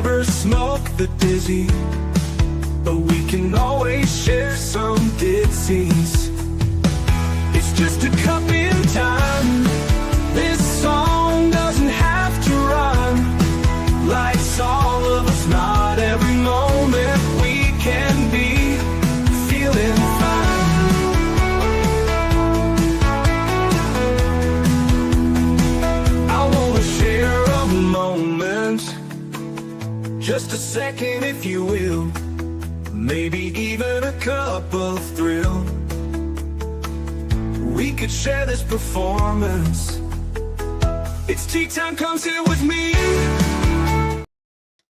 never smoke the dizzy, but we can always share some ditzies. It's just a cup in time. This song doesn't have to rhyme. Life's all of us, not every moment we can be feeling fine. I wanna share a moment, just a second if you will, maybe even a cup of thrill. We could share this performance. It's tea time, come sit with me.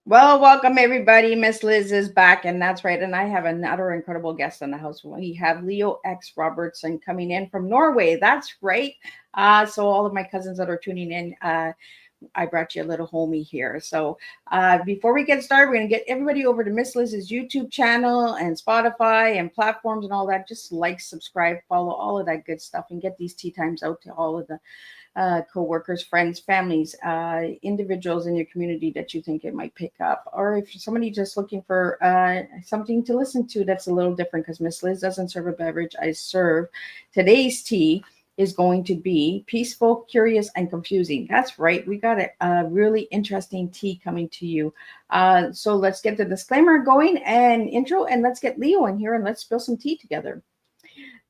Well, welcome everybody. Miss Liz is back, and that's right. And I have another incredible guest in the house. We have Leo X Robertson coming in from Norway. That's right. So all of my cousins that are tuning in, I brought you a little homie here. So before we get started, we're going to get everybody over to Miss Liz's YouTube channel and Spotify and platforms and all that. Just like, subscribe, follow, all of that good stuff, and get these tea times out to all of the co-workers, friends, families, individuals in your community that you think it might pick up. Or if somebody just looking for something to listen to that's a little different, because Miss Liz doesn't serve a beverage, I serve. Today's tea is going to be peaceful, curious, and confusing. That's right. We got a really interesting tea coming to you. So let's get the disclaimer going and intro, and let's get Leo in here and let's spill some tea together.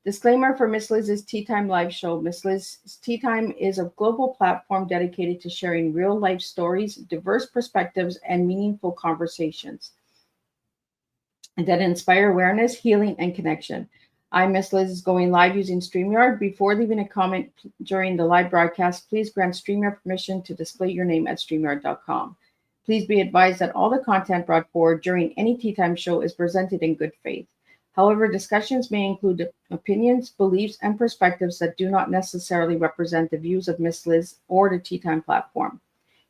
Disclaimer for Miss Liz's Tea Time live show. Miss Liz's Tea Time is a global platform dedicated to sharing real life stories, diverse perspectives, and meaningful conversations that inspire awareness, healing, and connection. I'm Miss Liz is going live using StreamYard. Before leaving a comment during the live broadcast, please grant StreamYard permission to display your name at StreamYard.com. Please be advised that all the content brought forward during any Tea Time show is presented in good faith. However, discussions may include opinions, beliefs, and perspectives that do not necessarily represent the views of Miss Liz or the Tea Time platform.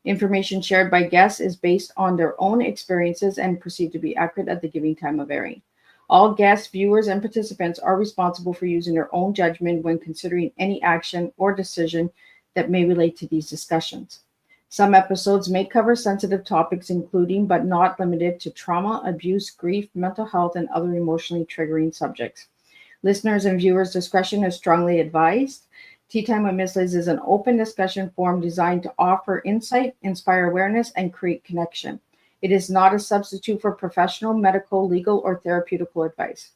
Information shared by guests is based on their own experiences and perceived to be accurate at the given time of airing. All guests, viewers, and participants are responsible for using their own judgment when considering any action or decision that may relate to these discussions. Some episodes may cover sensitive topics, including but not limited to trauma, abuse, grief, mental health, and other emotionally triggering subjects. Listeners and viewers' discretion is strongly advised. Tea Time with Miss Liz is an open discussion forum designed to offer insight, inspire awareness, and create connection. It is not a substitute for professional, medical, legal, or therapeutical advice.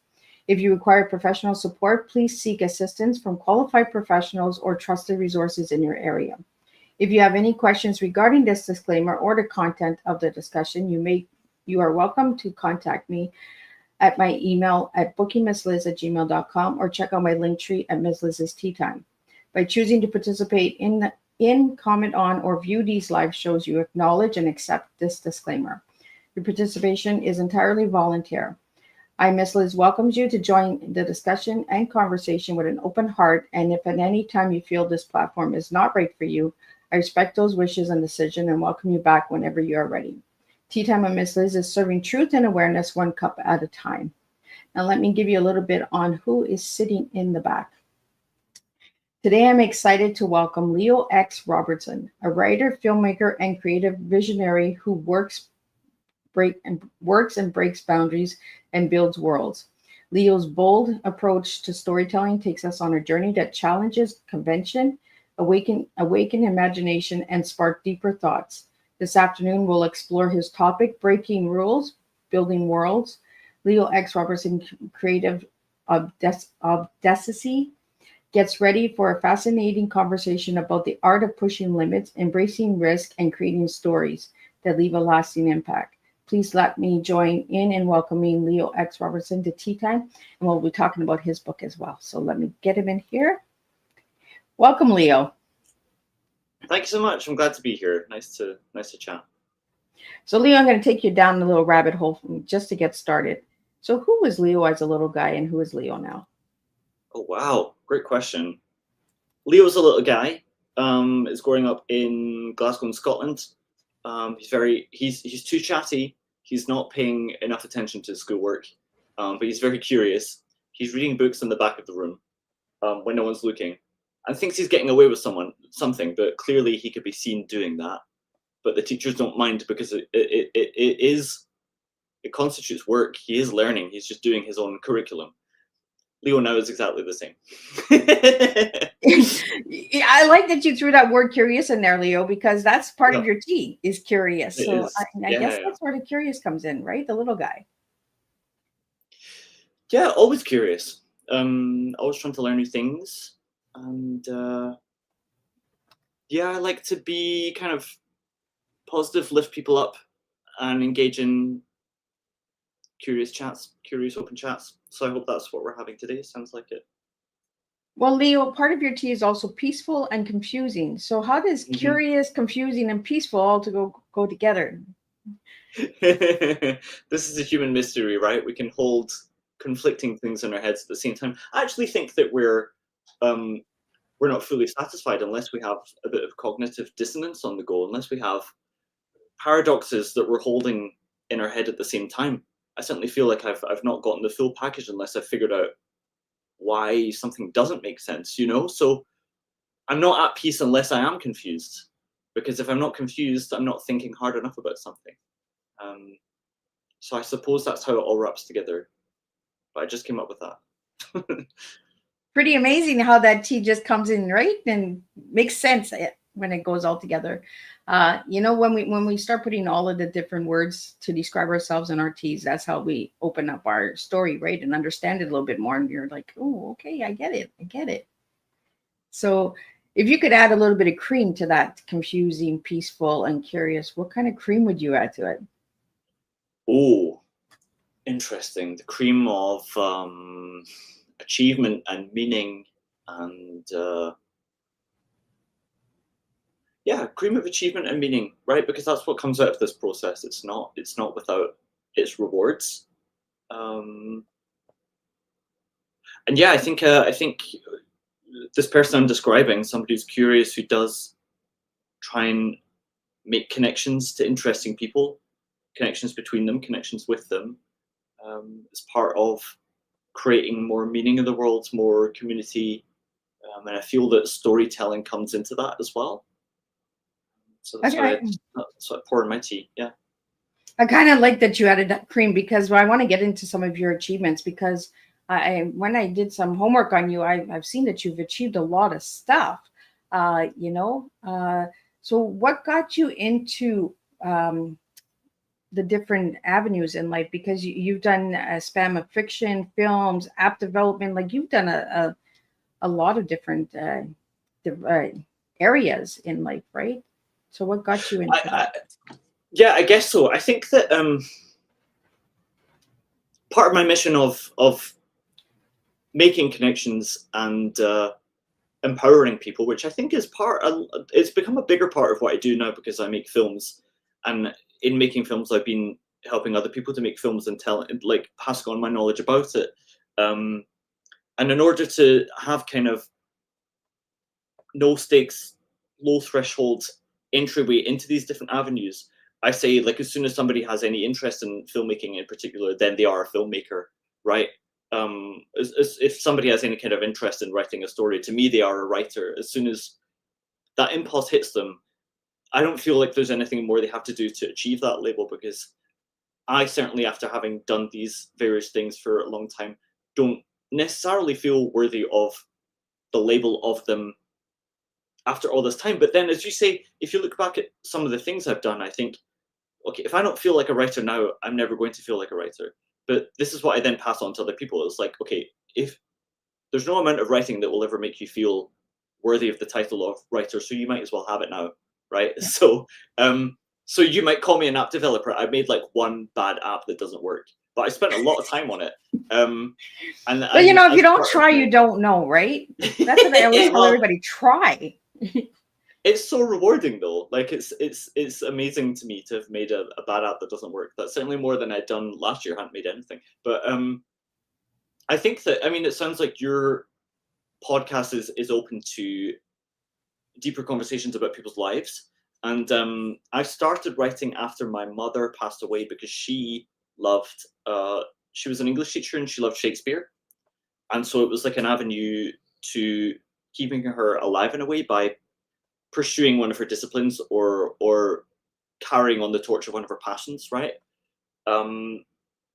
If you require professional support, please seek assistance from qualified professionals or trusted resources in your area. If you have any questions regarding this disclaimer or the content of the discussion, you are welcome to contact me at my email at bookingmissliz@gmail.com or check out my link tree at Miss Liz's Tea Time. By choosing to participate in, comment on, or view these live shows, you acknowledge and accept this disclaimer. Your participation is entirely voluntary. I, Miss Liz, welcomes you to join the discussion and conversation with an open heart, and if at any time you feel this platform is not right for you, I respect those wishes and decision and welcome you back whenever you are ready. Tea Time with Miss Liz is serving truth and awareness one cup at a time. Now let me give you a little bit on who is sitting in the back. Today I'm excited to welcome Leo X Robertson, a writer, filmmaker, and creative visionary who works and breaks boundaries and builds worlds. Leo's bold approach to storytelling takes us on a journey that challenges convention, awaken imagination, and spark deeper thoughts. This afternoon, we'll explore his topic, Breaking Rules, Building Worlds. Leo X Robertson, creative obdesity, gets ready for a fascinating conversation about the art of pushing limits, embracing risk, and creating stories that leave a lasting impact. Please let me join in welcoming Leo X Robertson to Tea Time, and we'll be talking about his book as well. So let me get him in here. Welcome, Leo. Thank you so much. I'm glad to be here. Nice to chat. So, Leo, I'm going to take you down a little rabbit hole just to get started. So, who was Leo as a little guy, and who is Leo now? Oh wow, great question. Leo's a little guy. Is growing up in Glasgow, in Scotland. He's too chatty. He's not paying enough attention to schoolwork, but he's very curious. He's reading books in the back of the room when no one's looking, and thinks he's getting away with something, but clearly he could be seen doing that. but the teachers don't mind because it constitutes work. He is learning. He's just doing his own curriculum. Leo now is exactly the same. Yeah, I like that you threw that word curious in there, Leo, because that's part of your T is curious. It So is. I guess that's where the curious comes in, right? The little guy. Yeah, always curious. Always trying to learn new things. And yeah, I like to be kind of positive, lift people up, and engage in curious chats, curious open chats. So I hope that's what we're having today. Sounds like it. Well, Leo, part of your T is also peaceful and confusing. So how does curious, confusing, and peaceful all to go together? This is a human mystery, right? We can hold conflicting things in our heads at the same time. I actually think that we're not fully satisfied unless we have a bit of cognitive dissonance on the go, unless we have paradoxes that we're holding in our head at the same time. I certainly feel like I've not gotten the full package unless I've figured out why something doesn't make sense, you know? So I'm not at peace unless I am confused, because if I'm not confused, I'm not thinking hard enough about something. So I suppose that's how it all wraps together. But I just came up with that. Pretty amazing how that T just comes in, right? And makes sense when it goes all together. You know, when we start putting all of the different words to describe ourselves and our T's, that's how we open up our story, right? And understand it a little bit more. And you're like, oh, okay, I get it. I get it. So if you could add a little bit of cream to that confusing, peaceful, and curious, what kind of cream would you add to it? Oh, interesting. The cream of achievement and meaning, and yeah, cream of achievement and meaning, right? Because that's what comes out of this process. It's not without its rewards. And yeah, I think this person I'm describing, somebody who's curious, who does try and make connections to interesting people, connections between them, connections with them, is part of creating more meaning in the world, more community, and I feel that storytelling comes into that as well. So that's why I pour in my tea. Yeah. I kind of like that you added that cream because I want to get into some of your achievements because when I did some homework on you, I've seen that you've achieved a lot of stuff, you know. So what got you into the different avenues in life? Because you've done a span of fiction, films, app development, like you've done a lot of different areas in life, right? So what got you into that? Yeah, I guess so. I think that part of my mission of making connections and empowering people, which I think is it's become a bigger part of what I do now because I make films, and in making films, I've been helping other people to make films and passing on my knowledge about it. And in order to have kind of no stakes, low threshold entryway into these different avenues, I say, like, as soon as somebody has any interest in filmmaking in particular, then they are a filmmaker, right? If somebody has any kind of interest in writing a story, to me, they are a writer. As soon as that impulse hits them, I don't feel like there's anything more they have to do to achieve that label, because I certainly, after having done these various things for a long time, don't necessarily feel worthy of the label of them after all this time. But then, as you say, if you look back at some of the things I've done, I think, okay, if I don't feel like a writer now, I'm never going to feel like a writer. But this is what I then pass on to other people. It's like, okay, if there's no amount of writing that will ever make you feel worthy of the title of writer, so you might as well have it now, right? Yeah. So you might call me an app developer. I made like one bad app that doesn't work, but I spent a lot of time on it. But you know, if you don't try, you don't know, right? That's what I always tell everybody: try. It's so rewarding though. Like it's amazing to me to have made a bad app that doesn't work. That's certainly more than I'd done last year. I hadn't made anything. But I think that, I mean, it sounds like your podcast is open to deeper conversations about people's lives. And I started writing after my mother passed away, because she loved she was an English teacher and she loved Shakespeare. And so it was like an avenue to keeping her alive in a way by pursuing one of her disciplines, or carrying on the torch of one of her passions, right? And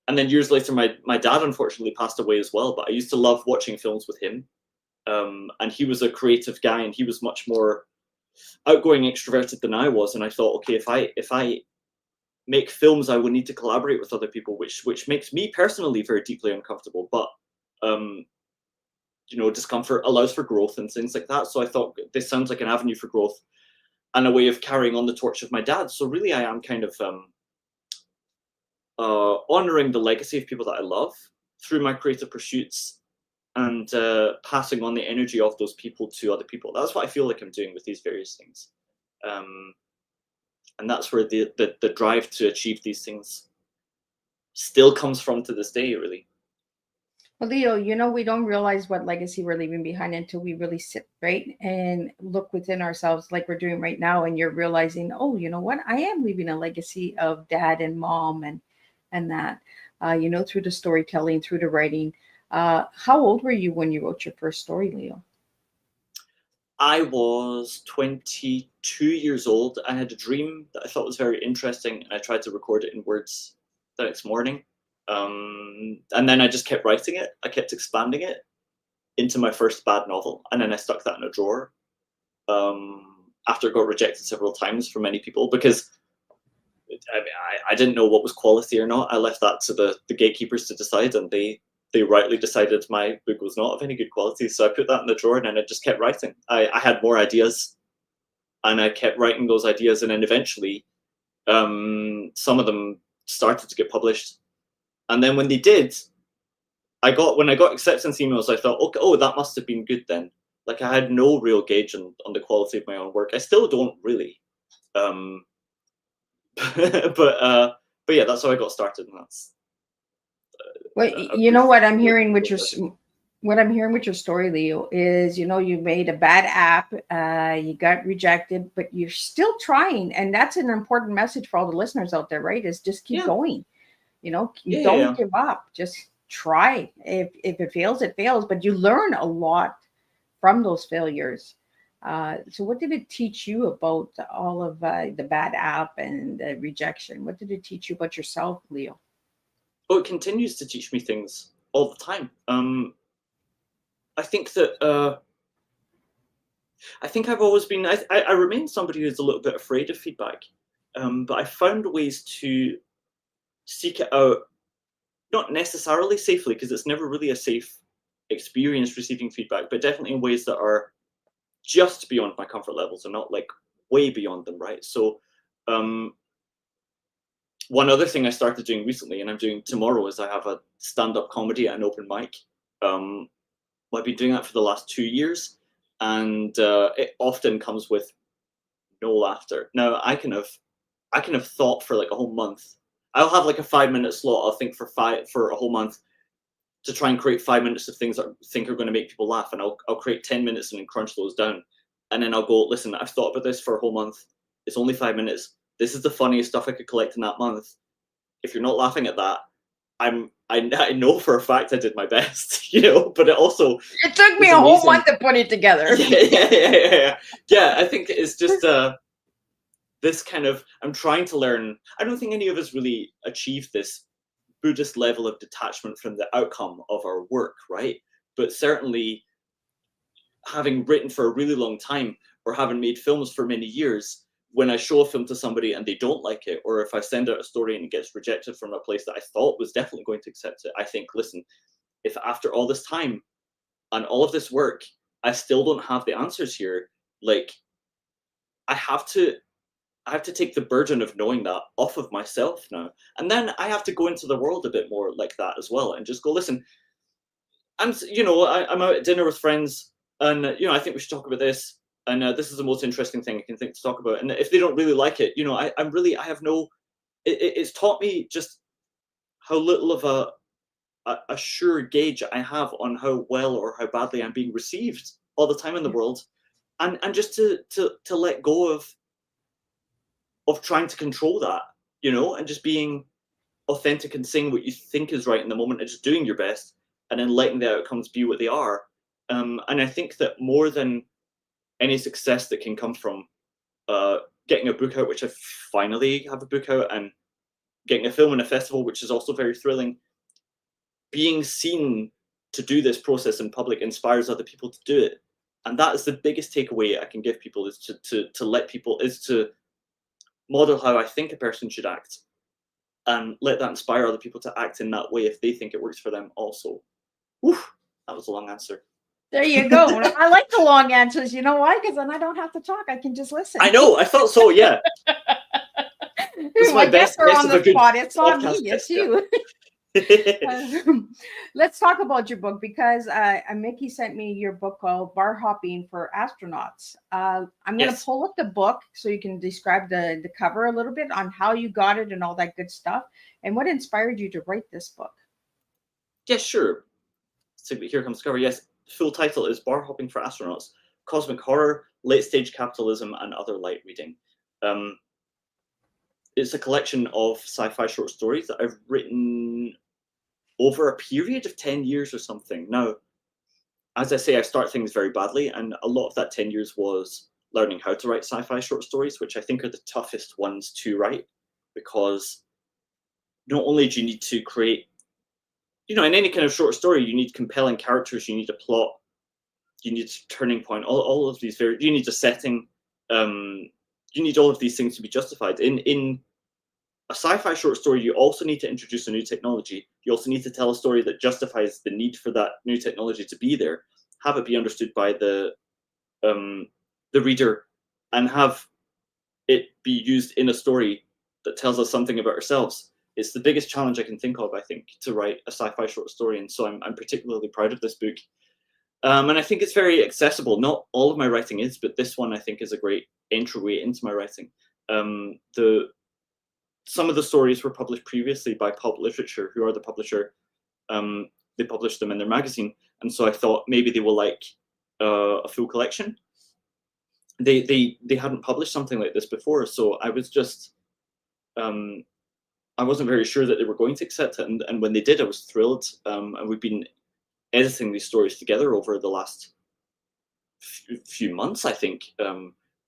then years later, my dad unfortunately passed away as well, but I used to love watching films with him. And he was a creative guy, and he was much more outgoing, extroverted than I was. And I thought, okay, if I make films, I would need to collaborate with other people, which makes me personally very deeply uncomfortable. But you know, discomfort allows for growth and things like that. So I thought this sounds like an avenue for growth and a way of carrying on the torch of my dad. So really, I am kind of honoring the legacy of people that I love through my creative pursuits, and passing on the energy of those people to other people. That's what I feel like I'm doing with these various things. And that's where the drive to achieve these things still comes from to this day, really. Well, Leo, you know, we don't realize what legacy we're leaving behind until we really sit, right, and look within ourselves like we're doing right now. And you're realizing, oh, you know what? I am leaving a legacy of dad and mom and that, you know, through the storytelling, through the writing. How old were you when you wrote your first story, Leo? I was 22 years old. I had a dream that I thought was very interesting, and I tried to record it in words the next morning. And then I just kept writing it. I kept expanding it into my first bad novel, and then I stuck that in a drawer after it got rejected several times from many people, because I didn't know what was quality or not. I left that to the gatekeepers to decide, and they rightly decided my book was not of any good quality. So I put that in the drawer, and then I just kept writing. I had more ideas, and I kept writing those ideas, and then eventually some of them started to get published. And then when they did, when I got acceptance emails, I thought, okay, oh, that must have been good then. Like, I had no real gauge on the quality of my own work. I still don't really. But yeah, that's how I got started, and that's. Well, you know what I'm hearing with your story, Leo, is, you know, you made a bad app, you got rejected, but you're still trying, and that's an important message for all the listeners out there, right? Is just keep going. You know, don't give up. Just try. If it fails, it fails. But you learn a lot from those failures. So what did it teach you about all of the bad app and the rejection? What did it teach you about yourself, Leo? Oh, it continues to teach me things all the time. I think that I think I've always been. I remain somebody who's a little bit afraid of feedback, but I found ways to seek it out, not necessarily safely, because it's never really a safe experience receiving feedback, but definitely in ways that are just beyond my comfort levels and not like way beyond them, right? So one other thing I started doing recently, and I'm doing tomorrow, is I have a stand-up comedy at an open mic. I've been doing that for the last 2 years, and it often comes with no laughter. Now I can have thought for like a whole month. I'll have like a 5-minute slot. I'll think for a whole month to try and create 5 minutes of things that I think are going to make people laugh, and I'll create 10 minutes and then crunch those down, and then I'll go, listen, I've thought about this for a whole month. It's only 5 minutes. This is the funniest stuff I could collect in that month. If you're not laughing at that, I know for a fact I did my best, you know. But it took me a whole month to put it together. Yeah. I think it's just this kind of, I'm trying to learn. I don't think any of us really achieve this Buddhist level of detachment from the outcome of our work, right? But certainly, having written for a really long time, or having made films for many years, when I show a film to somebody and they don't like it, or if I send out a story and it gets rejected from a place that I thought was definitely going to accept it, I think, listen, if after all this time and all of this work, I still don't have the answers here, like, I have to take the burden of knowing that off of myself now. And then I have to go into the world a bit more like that as well, and just go, listen, I'm out at dinner with friends, and I think we should talk about this. And this is the most interesting thing I can think to talk about. And if they don't really like it, it's taught me just how little of a sure gauge I have on how well or how badly I'm being received all the time in the world. And just to let go of trying to control that, and just being authentic and saying what you think is right in the moment and just doing your best, and then letting the outcomes be what they are. And I think that more than any success that can come from getting a book out, which I finally have a book out, and getting a film in a festival, which is also very thrilling. Being seen to do this process in public inspires other people to do it. And that is the biggest takeaway I can give people, is to let people, is to model how I think a person should act, and let that inspire other people to act in that way if they think it works for them also. Whew, that was a long answer. There you go. I like the long answers. You know why? Because then I don't have to talk. I can just listen. I know. I thought so. Yeah. This is my I guess best we're guess on of a the good spot. It's not me. podcast It's guest, yeah. you. Let's talk about your book, because Mickey sent me your book called Barhopping for Astronauts. I'm going to pull up the book so you can describe the cover a little bit on how you got it and all that good stuff, and what inspired you to write this book. Yeah, sure. So here comes the cover. Yes, full title is Barhopping for Astronauts: Cosmic Horror, Late Stage Capitalism, and Other Light Reading. It's a collection of sci-fi short stories that I've written over a period of 10 years or something. Now, as I say, I start things very badly, and a lot of that 10 years was learning how to write sci-fi short stories, which I think are the toughest ones to write, because not only do you need to create, in any kind of short story, you need compelling characters, you need a plot, you need a turning point, all of these you need a setting, you need all of these things to be justified. In a sci-fi short story, you also need to introduce a new technology. You also need to tell a story that justifies the need for that new technology to be there, have it be understood by the reader, and have it be used in a story that tells us something about ourselves. It's the biggest challenge I can think of, I think, to write a sci-fi short story, and so I'm particularly proud of this book. And I think it's very accessible. Not all of my writing is, but this one I think is a great entryway into my writing. Some of the stories were published previously by Pulp Literature, who are the publisher. They published them in their magazine, and so I thought maybe they will like a full collection. They hadn't published something like this before, so I was just I wasn't very sure that they were going to accept it, and when they did, I was thrilled. And we've been editing these stories together over the last few months, I think.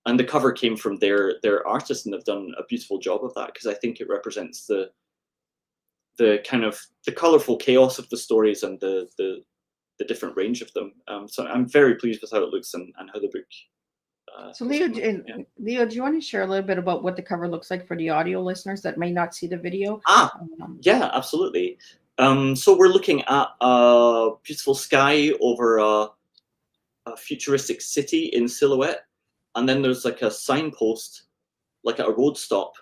And the cover came from their artist, and they've done a beautiful job of that, because I think it represents the kind of the colorful chaos of the stories and the different range of them. So I'm very pleased with how it looks and how the book. So Leo, Leo, do you want to share a little bit about what the cover looks like for the audio listeners that may not see the video? Yeah, absolutely. So we're looking at a beautiful sky over a futuristic city in silhouette. And then there's like a signpost, like at a road stop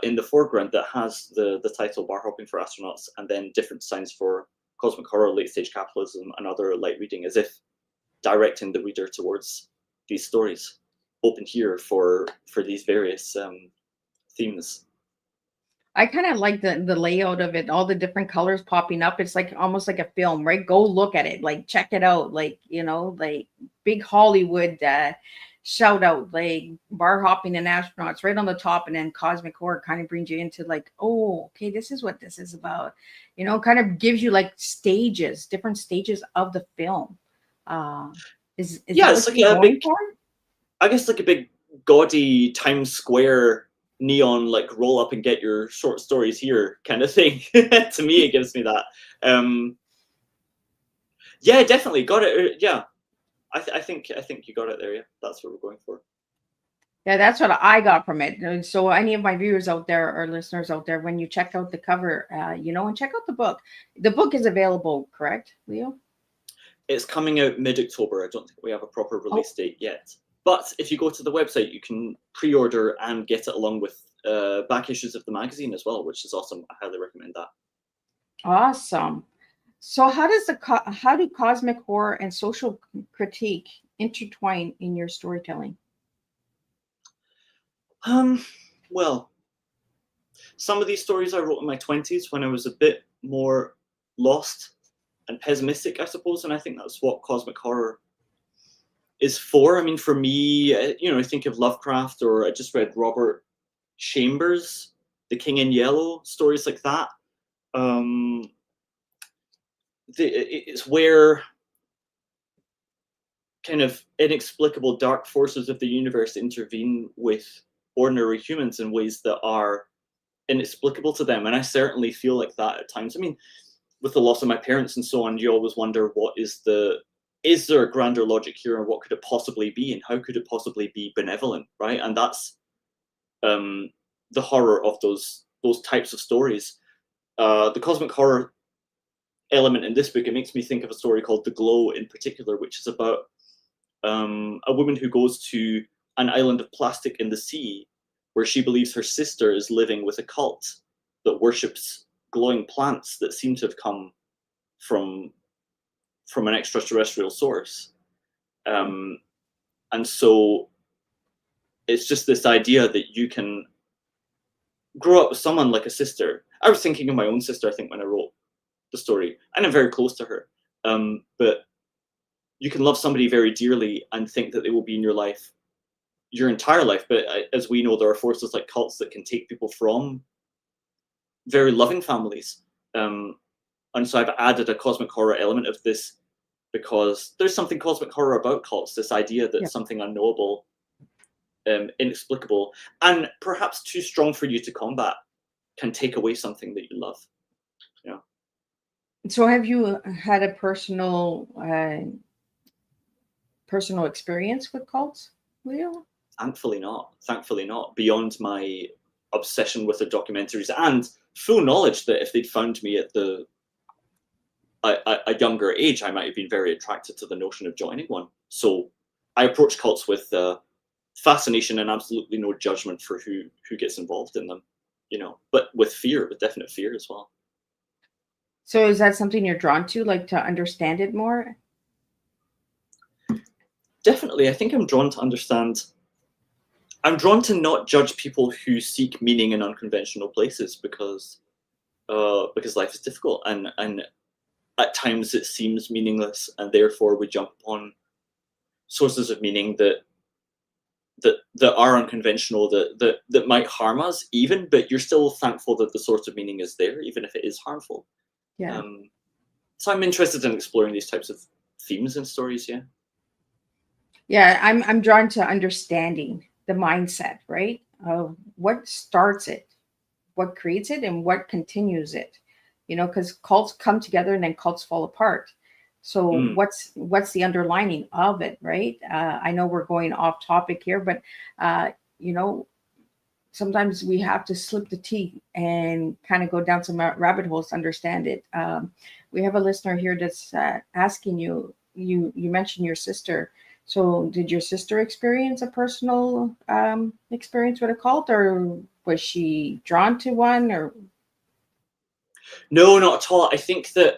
in the foreground, that has the title Barhopping for Astronauts, and then different signs for Cosmic Horror, Late Stage Capitalism, and Other Light Reading, as if directing the reader towards these stories. Open here for these various themes. I kind of like the layout of it, all the different colors popping up. It's like almost like a film, right? Go look at it, like check it out, like, like big Hollywood shout out, like bar hopping and astronauts right on the top, and then cosmic horror kind of brings you into like, oh, okay, this is what this is about. Kind of gives you like different stages of the film. Is yeah, that it's what like you're a going big, for? I guess like a big gaudy Times Square neon, like roll up and get your short stories here kind of thing. To me, it gives me that. Yeah, definitely got it. Yeah, I think you got it there. Yeah, that's what we're going for. Yeah, that's what I got from it. And so any of my viewers out there or listeners out there, when you check out the cover, and check out the book. The book is available, correct, Leo? It's coming out mid-October. I don't think we have a proper release date yet. But if you go to the website, you can pre-order and get it along with back issues of the magazine as well, which is awesome. I highly recommend that. Awesome. So how do cosmic horror and social critique intertwine in your storytelling? Well, some of these stories I wrote in my 20s when I was a bit more lost and pessimistic, I suppose, and I think that's what cosmic horror is for. I mean, for me, I think of Lovecraft, or I just read Robert Chambers' The King in Yellow, stories like that. It's where kind of inexplicable dark forces of the universe intervene with ordinary humans in ways that are inexplicable to them. And I certainly feel like that at times. I mean, with the loss of my parents and so on, you always wonder, is there a grander logic here, and what could it possibly be, and how could it possibly be benevolent, right? And that's the horror of those types of stories. The cosmic horror element in this book, it makes me think of a story called The Glow in particular, which is about a woman who goes to an island of plastic in the sea, where she believes her sister is living with a cult that worships glowing plants that seem to have come from an extraterrestrial source. And so it's just this idea that you can grow up with someone like a sister. I was thinking of my own sister, I think, when I wrote the story, and I'm very close to her. But you can love somebody very dearly and think that they will be in your life your entire life. But as we know, there are forces like cults that can take people from very loving families. And so I've added a cosmic horror element of this because there's something cosmic horror about cults, this idea that something unknowable, inexplicable, and perhaps too strong for you to combat can take away something that you love. Yeah. So have you had a personal experience with cults, Leo? Thankfully not. Beyond my obsession with the documentaries and full knowledge that if they'd found me at a younger age, I might have been very attracted to the notion of joining one. So I approach cults with fascination and absolutely no judgment for who gets involved in them, but with definite fear as well. So is that something you're drawn to, like to understand it more? Definitely. I think I'm drawn to understand. I'm drawn to not judge people who seek meaning in unconventional places because life is difficult and at times it seems meaningless, and therefore we jump upon sources of meaning that are unconventional, that might harm us even, but you're still thankful that the source of meaning is there, even if it is harmful. Yeah. So I'm interested in exploring these types of themes in stories. Yeah. Yeah, I'm drawn to understanding the mindset, right? Of what starts it, what creates it, and what continues it. Because cults come together and then cults fall apart. So what's the underlining of it, right? I know we're going off topic here, but sometimes we have to slip the teeth and kind of go down some rabbit holes to understand it. We have a listener here that's asking you mentioned your sister. So did your sister experience a personal experience with a cult, or was she drawn to one? Or no, not at all. I think that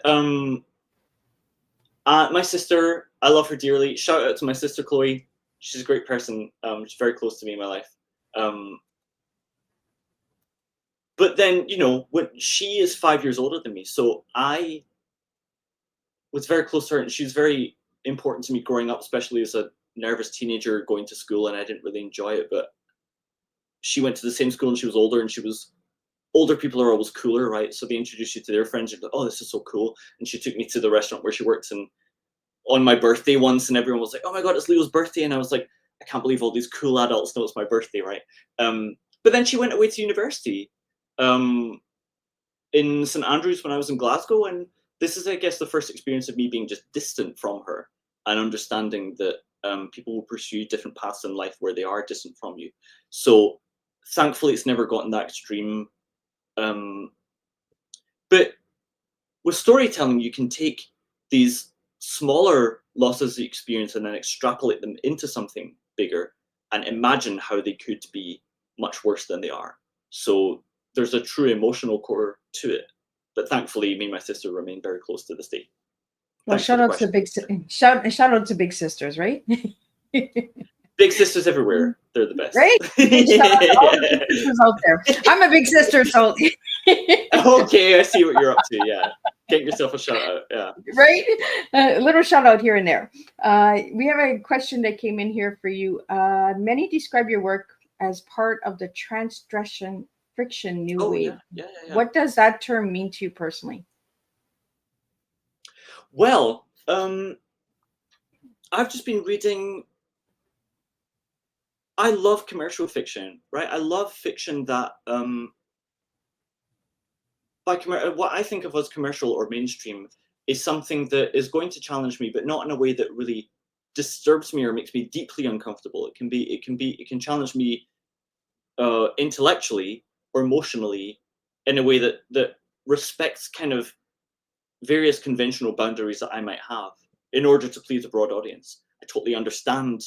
my sister, I love her dearly. Shout out to my sister Chloe. She's a great person. She's very close to me in my life. But then, when she is 5 years older than me, so I was very close to her, and she was very important to me growing up, especially as a nervous teenager going to school, and I didn't really enjoy it. But she went to the same school, and she was older, and older people are always cooler, right? So they introduce you to their friends, and you're like, oh, this is so cool. And she took me to the restaurant where she works, and on my birthday once, and everyone was like, oh my God, it's Leo's birthday. And I was like, I can't believe all these cool adults know it's my birthday, right? But then she went away to university in St. Andrews when I was in Glasgow. And this is, I guess, the first experience of me being just distant from her and understanding that people will pursue different paths in life where they are distant from you. So thankfully, it's never gotten that extreme. But with storytelling, you can take these smaller losses you experience and then extrapolate them into something bigger and imagine how they could be much worse than they are. So there's a true emotional core to it. But thankfully, me and my sister remain very close to this day. Well, shout out to big sisters, right? Big sisters everywhere. They're the best. Right? Shout out to all the big sisters out there. I'm a big sister, so okay, I see what you're up to. Yeah. Get yourself a shout out. Yeah. Right? A little shout out here and there. We have a question that came in here for you. Many describe your work as part of the transgression friction new wave. Yeah. What does that term mean to you personally? Well, I've just been reading. I love commercial fiction, right? I love fiction that what I think of as commercial or mainstream is something that is going to challenge me, but not in a way that really disturbs me or makes me deeply uncomfortable. It can challenge me intellectually or emotionally in a way that respects kind of various conventional boundaries that I might have in order to please a broad audience. I totally understand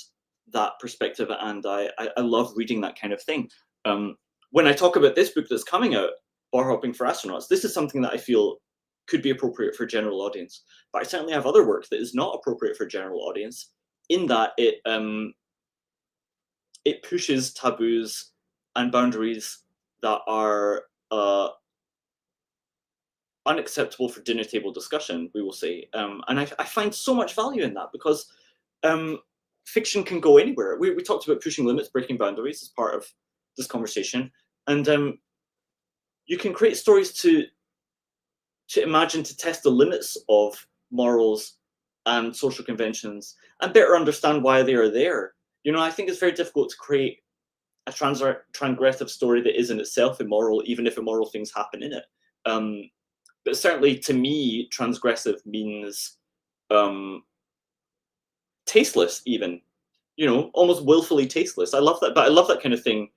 that perspective, and I love reading that kind of thing. When I talk about this book that's coming out, Barhopping for Astronauts, this is something that I feel could be appropriate for general audience. But I certainly have other work that is not appropriate for general audience, in that it pushes taboos and boundaries that are unacceptable for dinner table discussion, we will say. And I find so much value in that, because fiction can go anywhere. We talked about pushing limits, breaking boundaries as part of this conversation. And you can create stories to imagine, to test the limits of morals and social conventions and better understand why they are there. You know, I think it's very difficult to create a transgressive story that is in itself immoral, even if immoral things happen in it. But certainly to me, transgressive means tasteless, even, you know, almost willfully tasteless. I love that, but I love that kind of thing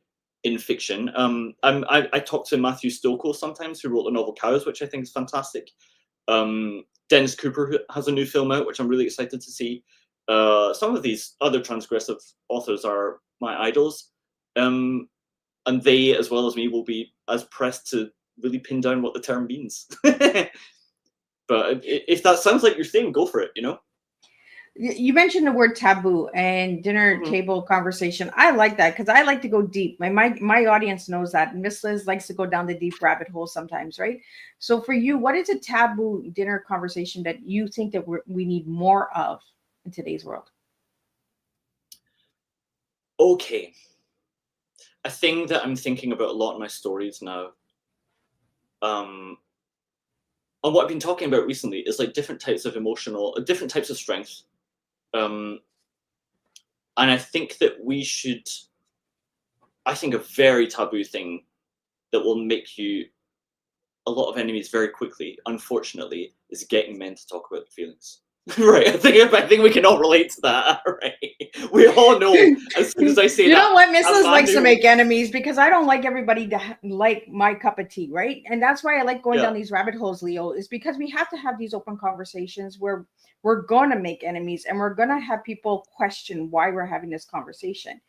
in fiction. I talk to Matthew Stokoe sometimes, who wrote the novel Cows, which I think is fantastic. Dennis Cooper, who has a new film out, which I'm really excited to see. Some of these other transgressive authors are my idols. And they, as well as me, will be as pressed to really pin down what the term means. But if that sounds like your thing, go for it, you know? You mentioned the word taboo and dinner table conversation. I like that because I like to go deep. My audience knows that. Miss Liz likes to go down the deep rabbit hole sometimes, right? So for you, what is a taboo dinner conversation that you think that we need more of in today's world? Okay. A thing that I'm thinking about a lot in my stories now, and what I've been talking about recently, is like different types of different types of strength. And I think that I think a very taboo thing that will make you a lot of enemies very quickly, unfortunately, is getting men to talk about their feelings. Right, I think we can all relate to that, right? We all know, as soon as I say that. You know what, Mrs. likes to make enemies, because I don't like everybody to like my cup of tea, right? And that's why I like going down these rabbit holes, Leo, is because we have to have these open conversations where we're going to make enemies and we're going to have people question why we're having this conversation.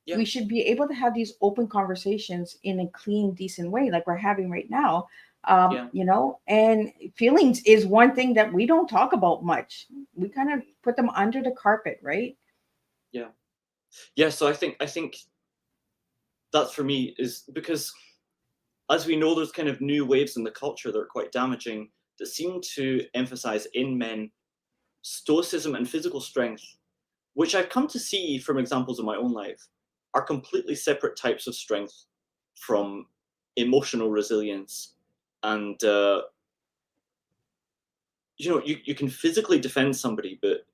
Yeah. We should be able to have these open conversations in a clean, decent way, like we're having right now. You know, and feelings is one thing that we don't talk about much. We kind of put them under the carpet, right? Yeah. So I think that for me is because, as we know, there's kind of new waves in the culture that are quite damaging, that seem to emphasize in men stoicism and physical strength, which I've come to see from examples in my own life are completely separate types of strength from emotional resilience. And you know, you can physically defend somebody, but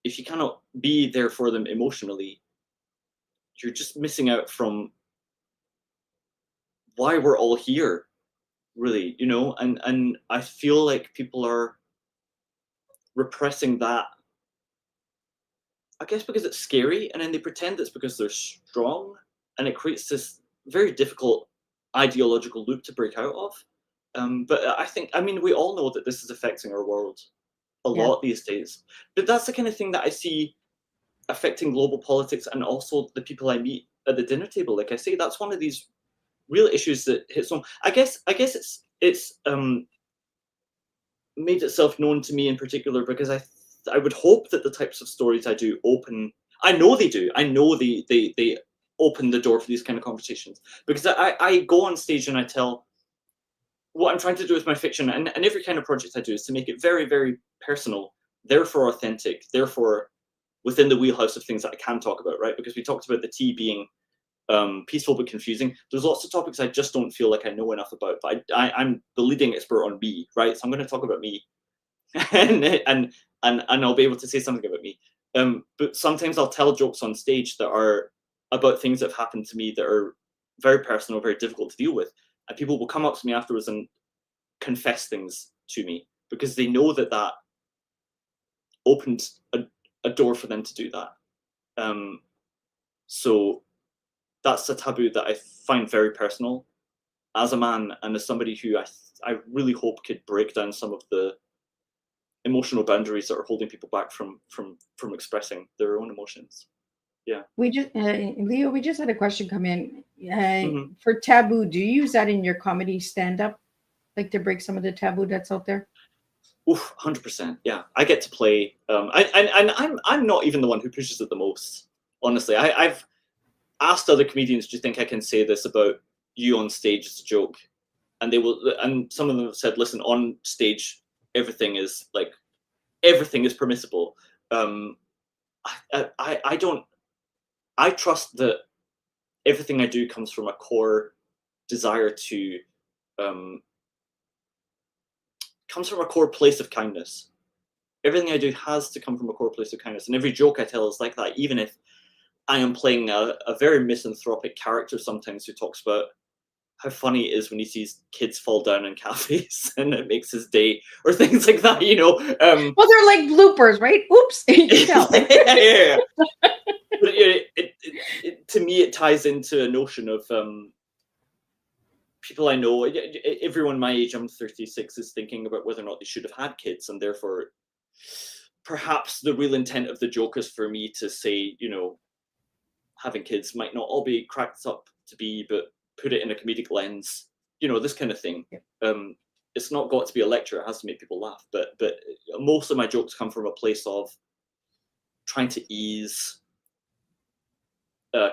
if you cannot be there for them emotionally, you're just missing out from why we're all here, really, you know. And I feel like people are repressing that, I guess because it's scary, and then they pretend it's because they're strong, and it creates this very difficult ideological loop to break out of. But I mean, we all know that this is affecting our world a lot these days. But that's the kind of thing that I see affecting global politics and also the people I meet at the dinner table. Like I say, that's one of these real issues that hits home. I guess it's made itself known to me in particular because I would hope that the types of stories I do open. I know they do. I know they open the door for these kind of conversations, because I go on stage and I tell. What I'm trying to do with my fiction and every kind of project I do is to make it very, very personal, therefore authentic, therefore within the wheelhouse of things that I can talk about, right? Because we talked about the tea being peaceful but confusing. There's lots of topics I just don't feel like I know enough about, but I'm the leading expert on me, right? So I'm going to talk about me, and I'll be able to say something about me. But sometimes I'll tell jokes on stage that are about things that have happened to me that are very personal, very difficult to deal with. And people will come up to me afterwards and confess things to me because they know that that opened a door for them to do that. So that's a taboo that I find very personal as a man and as somebody who I really hope could break down some of the emotional boundaries that are holding people back from expressing their own emotions. Yeah. We just Leo, we just had a question come in. Mhm. For taboo, do you use that in your comedy stand-up, like to break some of the taboo that's out there? Oof, 100%. Yeah, I get to play. I'm not even the one who pushes it the most. Honestly, I've asked other comedians, "Do you think I can say this about you on stage as a joke?" And they will, and some of them have said, "Listen, on stage, everything is permissible." I don't. I trust that everything I do comes from a core desire to comes from a core place of kindness. Everything I do has to come from a core place of kindness, and every joke I tell is like that. Even if I am playing a very misanthropic character sometimes who talks about how funny it is when he sees kids fall down in cafes and it makes his day, or things like that, you know. Well, they're like bloopers, right? Oops, you can tell. Yeah. But to me, it ties into a notion of people I know. Everyone my age, I'm 36, is thinking about whether or not they should have had kids, and therefore, perhaps the real intent of the joke is for me to say, you know, having kids might not all be cracked up to be, but put it in a comedic lens, you know, this kind of thing. Yeah. It's not got to be a lecture; it has to make people laugh. But most of my jokes come from a place of trying to ease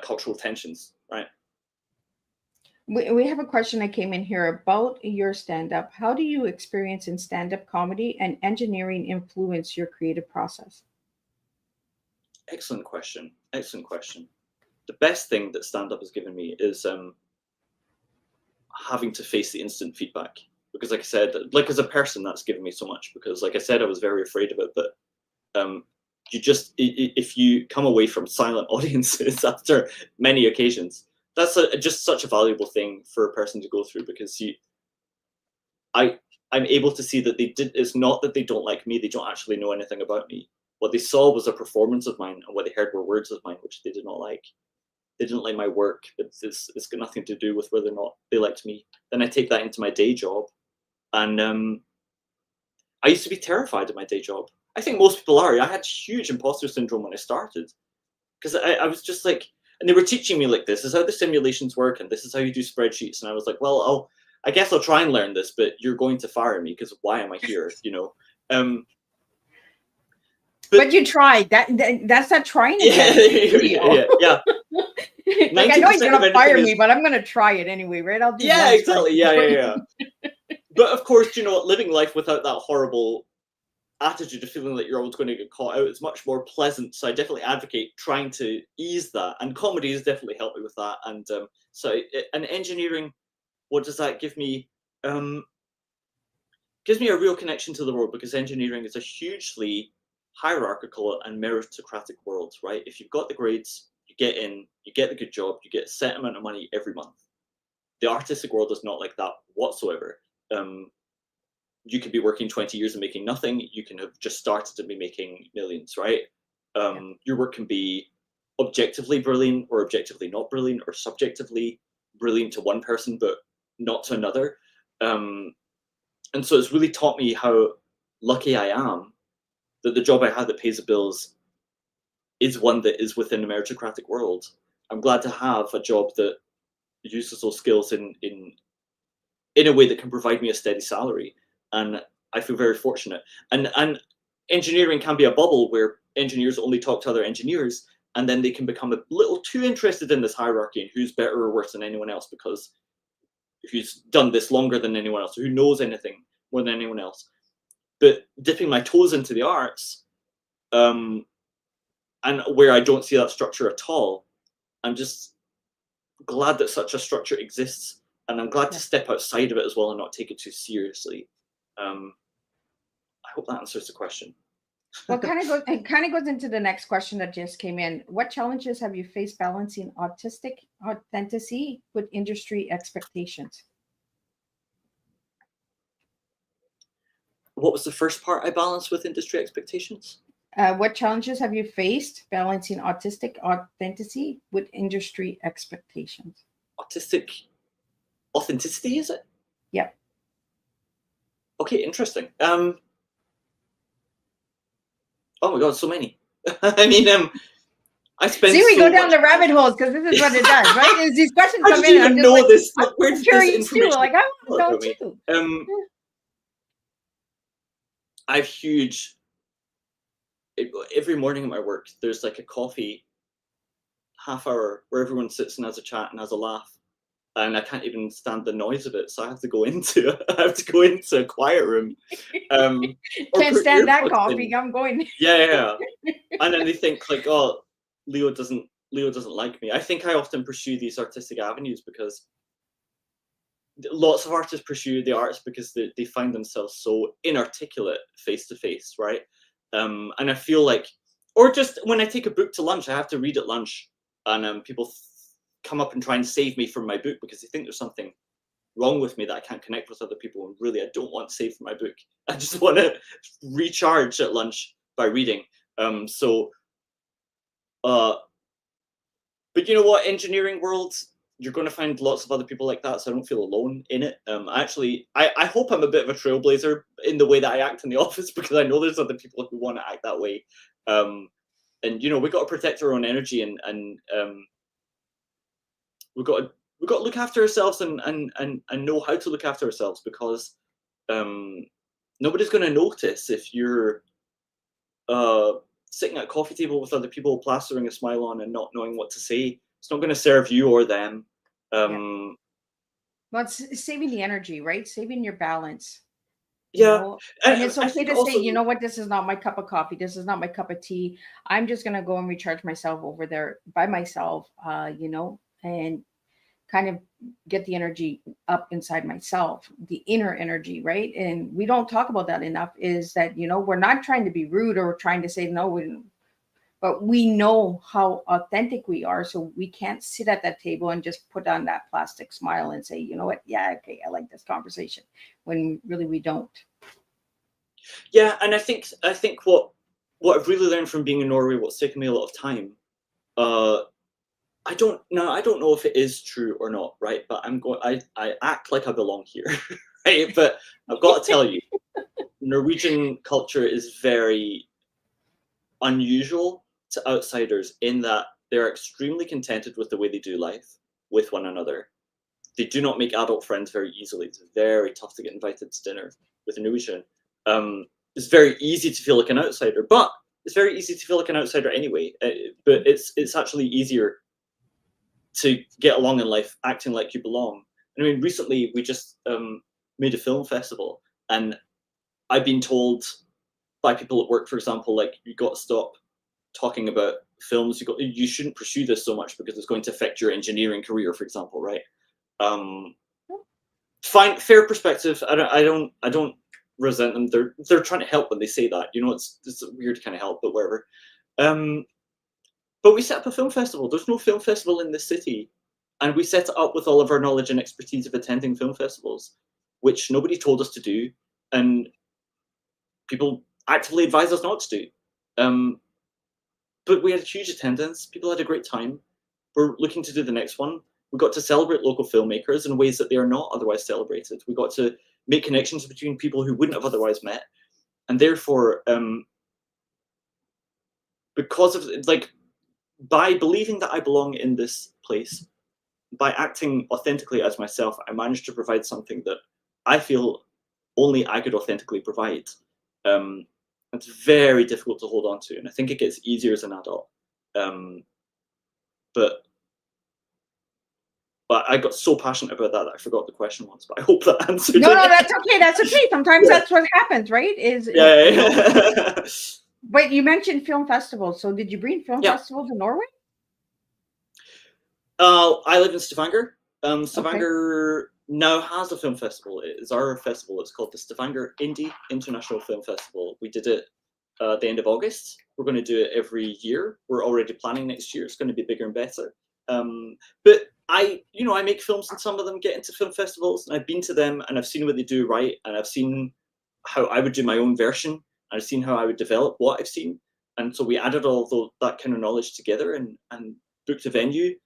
cultural tensions, right? We have a question that came in here about your stand-up. How do you experience in stand-up comedy and engineering influence your creative process? Excellent question. Excellent question. The best thing that stand-up has given me is having to face the instant feedback. Because like I said, like as a person, that's given me so much. Because like I said, I was very afraid of it, but you just, if you come away from silent audiences after many occasions, that's just such a valuable thing for a person to go through, because I'm able to see that it's not that they don't like me, they don't actually know anything about me. What they saw was a performance of mine, and what they heard were words of mine, which they did not like. They didn't like my work. It's got nothing to do with whether or not they liked me. Then I take that into my day job, and I used to be terrified of my day job. I think most people are. I had huge imposter syndrome when I started, because I was just like, and they were teaching me like, this is how the simulations work, and this is how you do spreadsheets, and I was like, well, I guess I'll try and learn this, but you're going to fire me because why am I here? You know. But you tried. That's not trying Yeah, again. yeah. Like, I know you're gonna fire me, but I'm gonna try it anyway, right? I'll do yeah, exactly. Yeah. But of course, you know, living life without that horrible attitude of feeling like you're always going to get caught out is much more pleasant. So I definitely advocate trying to ease that, and comedy has definitely helped me with that. And and engineering, what does that give me? Gives me a real connection to the world, because engineering is a hugely hierarchical and meritocratic world, right? If you've got the grades, you get in, you get the good job, you get a set amount of money every month. The artistic world is not like that whatsoever. You could be working 20 years and making nothing. You can have just started to be making millions, right? Your work can be objectively brilliant or objectively not brilliant, or subjectively brilliant to one person but not to another. And so it's really taught me how lucky I am that the job I had that pays the bills is one that is within a meritocratic world. I'm glad to have a job that uses those skills in a way that can provide me a steady salary. And I feel very fortunate. And engineering can be a bubble where engineers only talk to other engineers, and then they can become a little too interested in this hierarchy and who's better or worse than anyone else, because who's done this longer than anyone else, who knows anything more than anyone else. But dipping my toes into the arts, and where I don't see that structure at all, I'm just glad that such a structure exists, and I'm glad to step outside of it as well and not take it too seriously. I hope that answers the question. Well, it kind of goes into the next question that just came in. What challenges have you faced balancing autistic authenticity with industry expectations? What was the first part I balanced with industry expectations? What challenges have you faced balancing autistic authenticity with industry expectations? Autistic authenticity, is it? Yep. Okay, interesting. Oh my God, so many. I mean, I spent See, we so go down much. the rabbit holes because this is what it does, right? Is these questions How come did in you and I'm even just know like, this? I'm Where did this curious too. information Like, I come want to from know me? too. I have huge. Every morning at my work, there's like a coffee half hour where everyone sits and has a chat and has a laugh, and I can't even stand the noise of it, so I have to go into a quiet room. Or Can't put stand that earplugs coffee. in. I'm going. Yeah. And then they think like, oh, Leo doesn't like me. I think I often pursue these artistic avenues because lots of artists pursue the arts because they find themselves so inarticulate face to face, right? And I feel like, or just when I take a book to lunch, I have to read at lunch, and people come up and try and save me from my book because they think there's something wrong with me that I can't connect with other people. And really, I don't want saved from my book. I just want to recharge at lunch by reading. But you know what, engineering world, you're going to find lots of other people like that, so I don't feel alone in it. I hope I'm a bit of a trailblazer in the way that I act in the office, because I know there's other people who want to act that way. And you know, we've got to protect our own energy, and we've got to look after ourselves, and know how to look after ourselves, because nobody's going to notice if you're sitting at a coffee table with other people, plastering a smile on and not knowing what to say. It's not going to serve you or them. Well, it's saving the energy, right? Saving your balance. Yeah, And it's I okay think to also, say, you know what, this is not my cup of coffee. This is not my cup of tea. I'm just gonna go and recharge myself over there by myself, and kind of get the energy up inside myself, the inner energy, right? And we don't talk about that enough, is that, we're not trying to be rude or trying to say no, but we know how authentic we are. So we can't sit at that table and just put on that plastic smile and say, you know what, yeah, okay, I like this conversation, when really we don't. yeah, and I think what I've really learned from being in Norway, what's taken me a lot of time, I don't know if it is true or not, right? But I act like I belong here, right? But I've got to tell you, Norwegian culture is very unusual to outsiders in that they're extremely contented with the way they do life with one another. They do not make adult friends very easily. It's very tough to get invited to dinner with a Norwegian. It's very easy to feel like an outsider, but it's very easy to feel like an outsider anyway. But it's actually easier to get along in life acting like you belong. I mean, recently we just made a film festival, and I've been told by people at work, for example, like, you got to stop talking about films. You shouldn't pursue this so much because it's going to affect your engineering career, for example, right? Fine, fair perspective. I don't resent them. They're trying to help when they say that. It's weird to kind of help, but whatever. But we set up a film festival. There's no film festival in this city, and we set it up with all of our knowledge and expertise of attending film festivals, which nobody told us to do, and people actively advised us not to do. But we had huge attendance. People had a great time. We're looking to do the next one. We got to celebrate local filmmakers in ways that they are not otherwise celebrated. We got to make connections between people who wouldn't have otherwise met, and therefore, because of, like, by believing that I belong in this place, by acting authentically as myself, I managed to provide something that I feel only I could authentically provide. It's very difficult to hold on to, and I think it gets easier as an adult. But I got so passionate about that I forgot the question was. But I hope that answered it. No, that's okay. That's okay. Sometimes that's what happens, right? Yeah. But you mentioned film festivals. So did you bring film festivals to Norway? I live in Stavanger. Stavanger now has a film festival. It is our festival. It's called the Stavanger Indie International Film Festival. We did it at the end of August. We're going to do it every year. We're already planning next year. It's going to be bigger and better. But I make films, and some of them get into film festivals, and I've been to them, and I've seen what they do right, and I've seen how I would do my own version, and I've seen how I would develop what I've seen. And so we added all that kind of knowledge together, and booked a venue,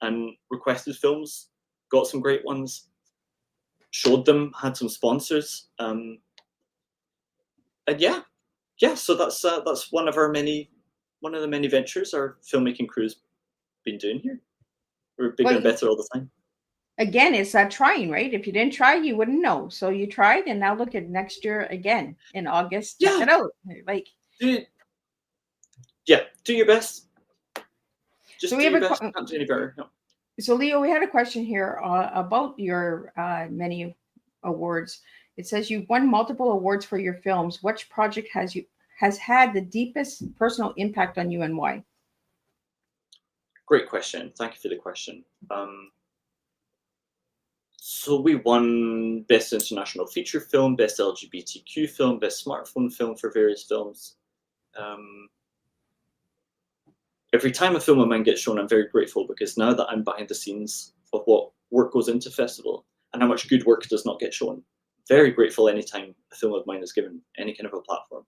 and requested films, got some great ones, showed them, had some sponsors, and yeah. So that's one of the many ventures our filmmaking crew's been doing here. We're bigger and better all the time. Again, it's that trying, right? If you didn't try, you wouldn't know. So you tried, and now look at next year again in August. Check it out. Like, do your best. Just so do your best. Can't do any better. No. So Leo, we had a question here about your many awards. It says you've won multiple awards for your films. Which project has had the deepest personal impact on you, and why? Great question. Thank you for the question. So we won Best International Feature Film, Best LGBTQ Film, Best Smartphone Film for various films. Every time a film of mine gets shown, I'm very grateful, because now that I'm behind the scenes of what work goes into festival and how much good work does not get shown, very grateful anytime a film of mine is given any kind of a platform.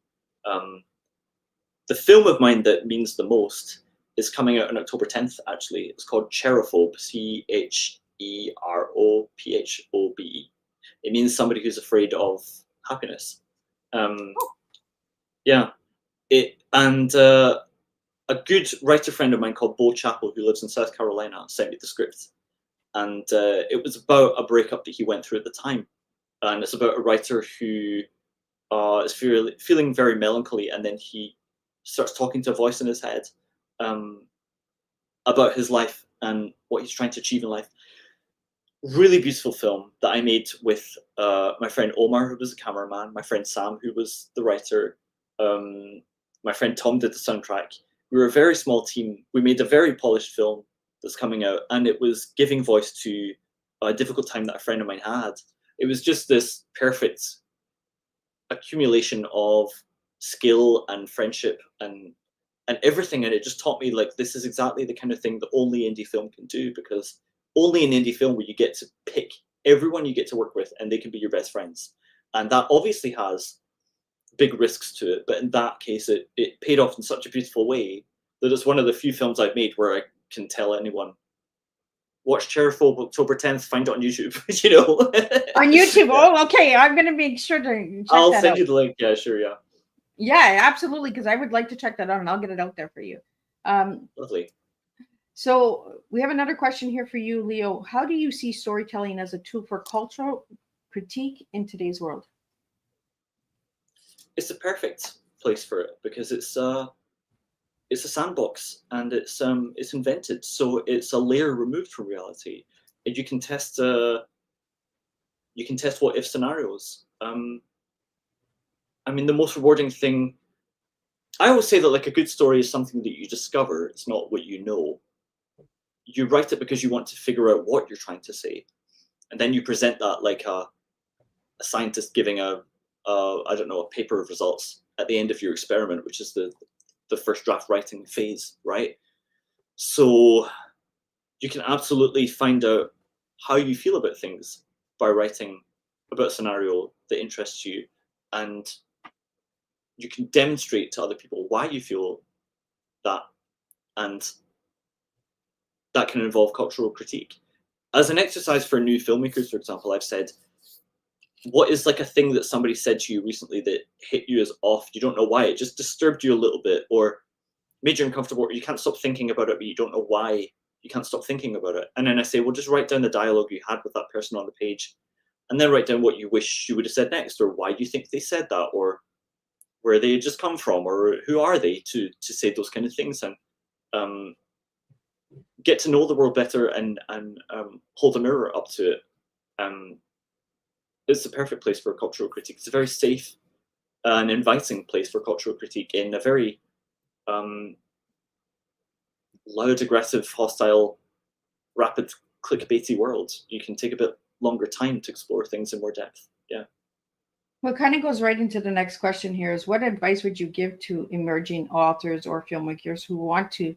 The film of mine that means the most is coming out on October 10th, actually. It's called Cherophobe, Cherophobe. It means somebody who's afraid of happiness. Yeah. A good writer friend of mine called Bo Chappell, who lives in South Carolina, sent me the script. And it was about a breakup that he went through at the time. And it's about a writer who is feeling very melancholy, and then he starts talking to a voice in his head about his life and what he's trying to achieve in life. Really beautiful film that I made with my friend Omar, who was the cameraman, my friend Sam, who was the writer, my friend Tom did the soundtrack. We were a very small team. We made a very polished film that's coming out, and it was giving voice to a difficult time that a friend of mine had. It was just this perfect accumulation of skill and friendship and everything, and it just taught me, like, this is exactly the kind of thing that only indie film can do, because only in indie film where you get to pick everyone you get to work with, and they can be your best friends. And that obviously has big risks to it, but in that case it paid off in such a beautiful way that it's one of the few films I've made where I can tell anyone, watch Cherophobe October 10th, find it on YouTube. On YouTube. Oh, okay. I'm gonna make sure to check I'll that send out. you the link. Yeah, sure. Yeah, absolutely, because I would like to check that out, and I'll get it out there for you. Lovely. So we have another question here for you, Leo. How do you see storytelling as a tool for cultural critique in today's world? It's the perfect place for it, because it's a sandbox, and it's invented, so it's a layer removed from reality, and you can test what if scenarios. I mean, the most rewarding thing, I always say that, like, a good story is something that you discover. It's not what you know. You write it because you want to figure out what you're trying to say, and then you present that like a scientist giving a paper of results at the end of your experiment, which is the first draft writing phase, right? So you can absolutely find out how you feel about things by writing about a scenario that interests you, and you can demonstrate to other people why you feel that, and that can involve cultural critique. As an exercise for new filmmakers, for example, I've said, what is like a thing that somebody said to you recently that hit you as off? You don't know why. It just disturbed you a little bit, or made you uncomfortable, or you can't stop thinking about it, but you don't know why you can't stop thinking about it. And then I say, well, just write down the dialogue you had with that person on the page, and then write down what you wish you would have said next, or why you think they said that, or where they just come from, or who are they to say those kind of things, and get to know the world better, and hold a mirror up to it. It's the perfect place for cultural critique. It's a very safe and inviting place for cultural critique in a very loud, aggressive, hostile, rapid, clickbaity world. You can take a bit longer time to explore things in more depth. Yeah. What kind of goes right into the next question here is, what advice would you give to emerging authors or filmmakers who want to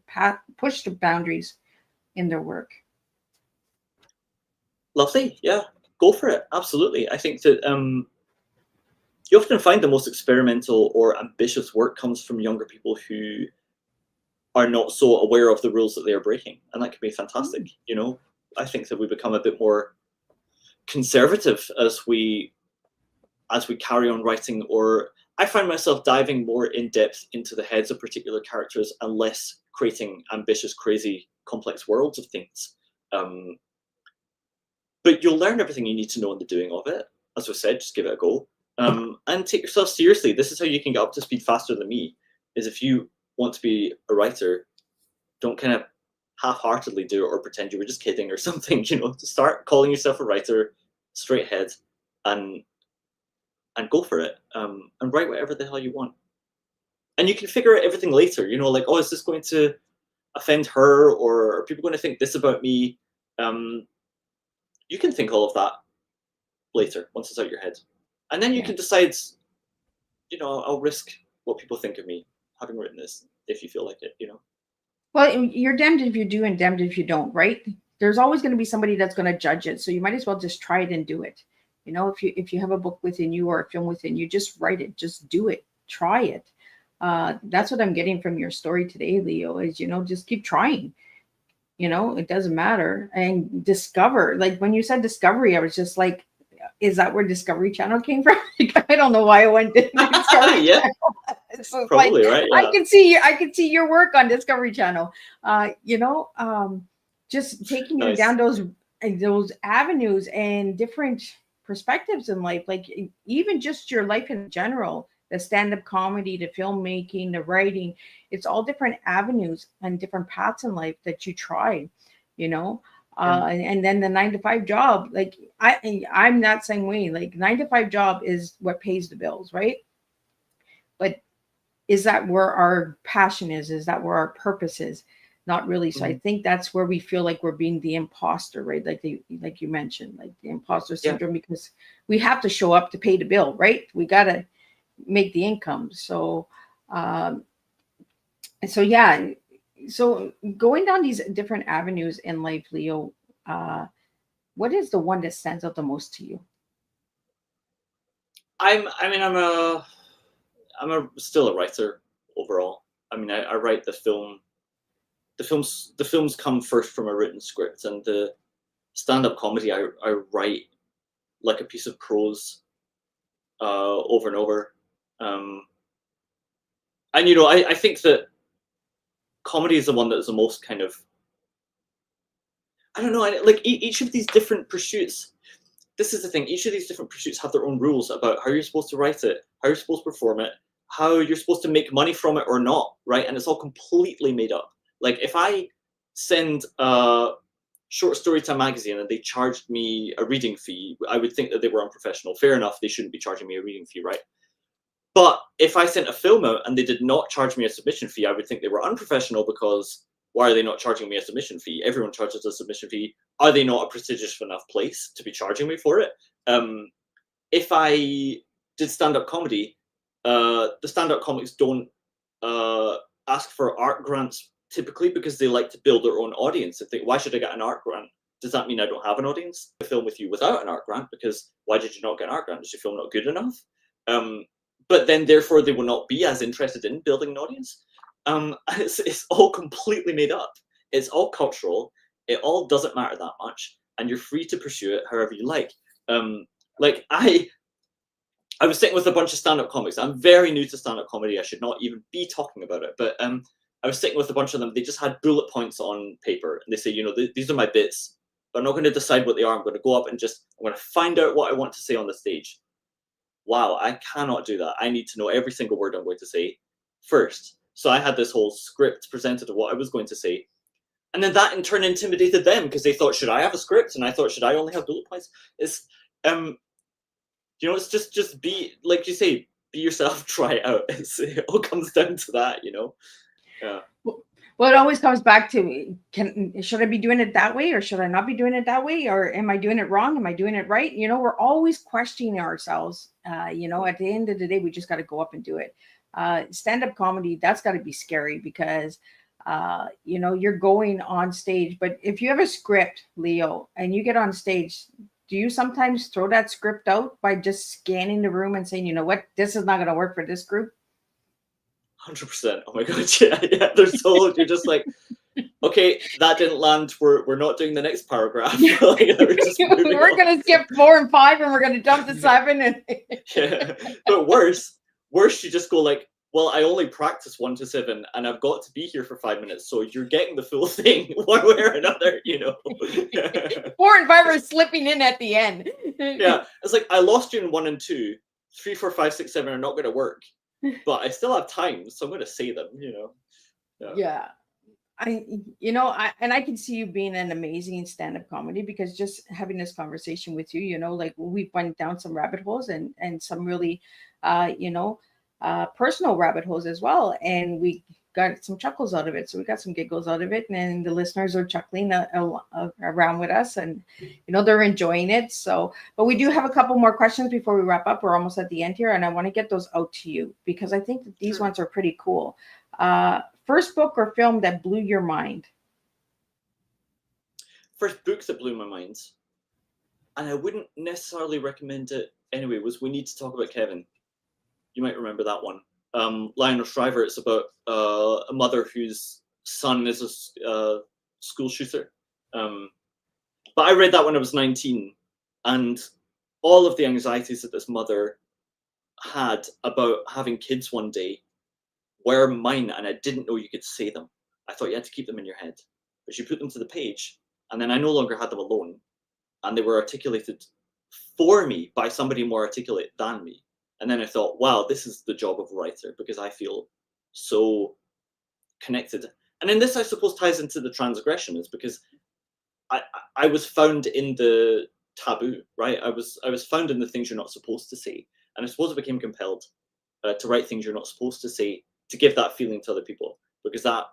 push the boundaries in their work? Lovely, yeah, go for it. Absolutely. I think that you often find the most experimental or ambitious work comes from younger people who are not so aware of the rules that they are breaking, and that can be fantastic. You know, I think that we become a bit more conservative as we carry on writing, or I find myself diving more in depth into the heads of particular characters and less creating ambitious, crazy, complex worlds of things. But you'll learn everything you need to know in the doing of it. As I said, just give it a go. And take yourself seriously. This is how you can get up to speed faster than me, is if you want to be a writer, don't kind of half-heartedly do it or pretend you were just kidding or something, you know, to start calling yourself a writer straight ahead and go for it, and write whatever the hell you want. And you can figure out everything later, you know, like, oh, is this going to offend her, or are people going to think this about me? You can think all of that later once it's out your head. And then you can decide, you know, I'll risk what people think of me having written this if you feel like it, you know. Well, you're damned if you do and damned if you don't, right? There's always going to be somebody that's going to judge it. So you might as well just try it and do it. You know, if you have a book within you or a film within you, just write it, just do it, try it. That's what I'm getting from your story today, Leo, is, you know, just keep trying. You know, it doesn't matter. And discover, like when you said discovery, I was just like, is that where Discovery Channel came from? I don't know why I went to Discovery Yeah, Channel. So probably, like, right? Yeah. I could see your work on Discovery Channel. You know, just taking you Nice. down those avenues and different perspectives in life, like even just your life in general, the stand-up comedy, the filmmaking, the writing, it's all different avenues and different paths in life that you try, you know. And then the 9 to 5 job, like I'm that same way. Like 9 to 5 job is what pays the bills, right? But is that where our passion is? Is that where our purpose is? Not really. So I think that's where we feel like we're being the imposter, right? Like you mentioned, like the imposter syndrome, because we have to show up to pay the bill, right? We gotta make the income. So yeah. So going down these different avenues in life, Leo, what is the one that stands out the most to you? I'm still a writer overall. I mean, I write the film. The films come first from a written script, and the stand-up comedy I write like a piece of prose over and over. And you know, I think that comedy is the one that is the most kind of, I don't know, like each of these different pursuits. This is the thing. Each of these different pursuits have their own rules about how you're supposed to write it, how you're supposed to perform it, how you're supposed to make money from it or not, right? And it's all completely made up. Like if I send a short story to a magazine and they charged me a reading fee, I would think that they were unprofessional. Fair enough, they shouldn't be charging me a reading fee, right? But if I sent a film out and they did not charge me a submission fee, I would think they were unprofessional, because why are they not charging me a submission fee? Everyone charges a submission fee. Are they not a prestigious enough place to be charging me for it? If I did stand-up comedy, the stand-up comics don't ask for art grants typically, because they like to build their own audience. If they, why should I get an art grant? Does that mean I don't have an audience? I film with you without an art grant, because why did you not get an art grant? Is your film not good enough? But then therefore they will not be as interested in building an audience. It's all completely made up. It's all cultural. It all doesn't matter that much, and you're free to pursue it however you like. Like I was sitting with a bunch of stand-up comics. I'm very new to stand-up comedy. I should not even be talking about it. But I was sitting with a bunch of them. They just had bullet points on paper, and they say, you know, these are my bits, but I'm not going to decide what they are. I'm going to go up and I'm going to find out what I want to say on the stage. Wow, I cannot do that. I need to know every single word I'm going to say first. So I had this whole script presented of what I was going to say. And then that in turn intimidated them, because they thought, should I have a script? And I thought, should I only have bullet points? It's, you know, it's just be, like you say, be yourself, try it out. It all comes down to that, you know? Yeah. Well, Well, it always comes back to, should I be doing it that way, or should I not be doing it that way, or am I doing it wrong? Am I doing it right? You know, we're always questioning ourselves. You know, at the end of the day, we just got to go up and do it. Stand-up comedy, that's got to be scary because you know, you're going on stage. But if you have a script, Leo, and you get on stage, do you sometimes throw that script out by just scanning the room and saying, you know what, this is not going to work for this group? 100%. Oh my god, yeah. There's so you're just like, okay, that didn't land. We're not doing the next paragraph. Like, we're gonna skip 4 and 5, and we're gonna jump to 7. And yeah, but worse, you just go like, well, I only practice 1 to 7, and I've got to be here for 5 minutes, so you're getting the full thing one way or another, you know. 4 and 5 are slipping in at the end. Yeah, it's like I lost you in 1 and 2. 3, 4, 5, 6, 7 are not going to work, but I still have time, so I'm going to say them, you know. Yeah. I can see you being an amazing stand-up comedy, because just having this conversation with you, you know, like we went down some rabbit holes and some really, personal rabbit holes as well. And we got some chuckles out of it. So we got some giggles out of it, and the listeners are chuckling around with us, and, you know, they're enjoying it. So, but we do have a couple more questions before we wrap up. We're almost at the end here, and I want to get those out to you because I think that these ones are pretty cool. First book or film that blew your mind? First book that blew my mind, and I wouldn't necessarily recommend it anyway, was We Need to Talk About Kevin. You might remember that one. Lionel Shriver. It's about a mother whose son is a school shooter. But I read that when I was 19, and all of the anxieties that this mother had about having kids one day were mine, and I didn't know you could say them. I thought you had to keep them in your head, but you put them to the page, and then I no longer had them alone, and they were articulated for me by somebody more articulate than me. And then I thought, wow, this is the job of a writer, because I feel so connected. And then this, I suppose, ties into the transgression, is because I was found in the taboo, right? I was found in the things you're not supposed to say, and I suppose I became compelled to write things you're not supposed to say, to give that feeling to other people, because that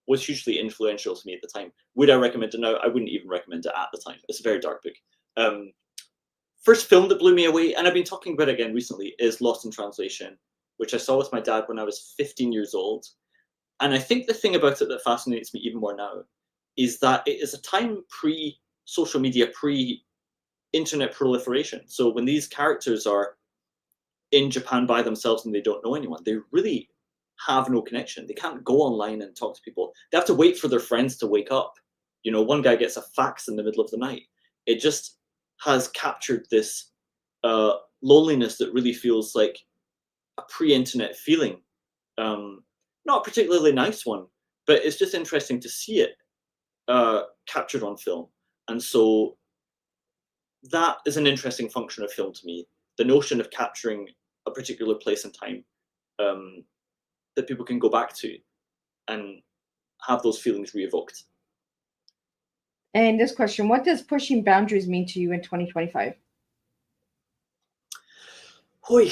was hugely influential to me at the time. Would I recommend it now? I wouldn't even recommend it at the time. It's a very dark book. First film that blew me away, and I've been talking about it again recently, is Lost in Translation, which I saw with my dad when I was 15 years old. And I think the thing about it that fascinates me even more now is that it is a time pre-social media, pre-internet proliferation. So when these characters are in Japan by themselves and they don't know anyone, they really have no connection. They can't go online and talk to people. They have to wait for their friends to wake up. You know, one guy gets a fax in the middle of the night. It just has captured this loneliness that really feels like a pre-internet feeling. Not a particularly nice one, but it's just interesting to see it captured on film. And so that is an interesting function of film to me. The notion of capturing a particular place and time that people can go back to and have those feelings re-evoked. And this question, what does pushing boundaries mean to you in 2025? Hoi. In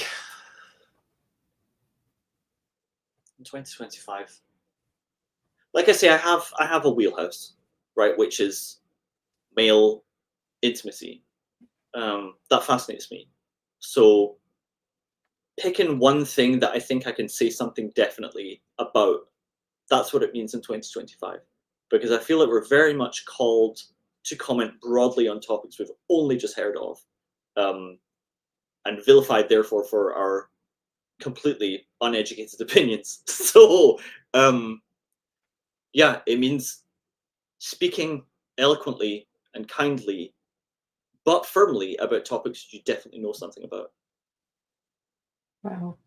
2025. Like I say, I have a wheelhouse, right, which is male intimacy. That fascinates me. So picking one thing that I think I can say something definitely about, that's what it means in 2025. Because I feel like we're very much called to comment broadly on topics we've only just heard of, and vilified, therefore, for our completely uneducated opinions. So, yeah, it means speaking eloquently and kindly, but firmly, about topics you definitely know something about. Wow.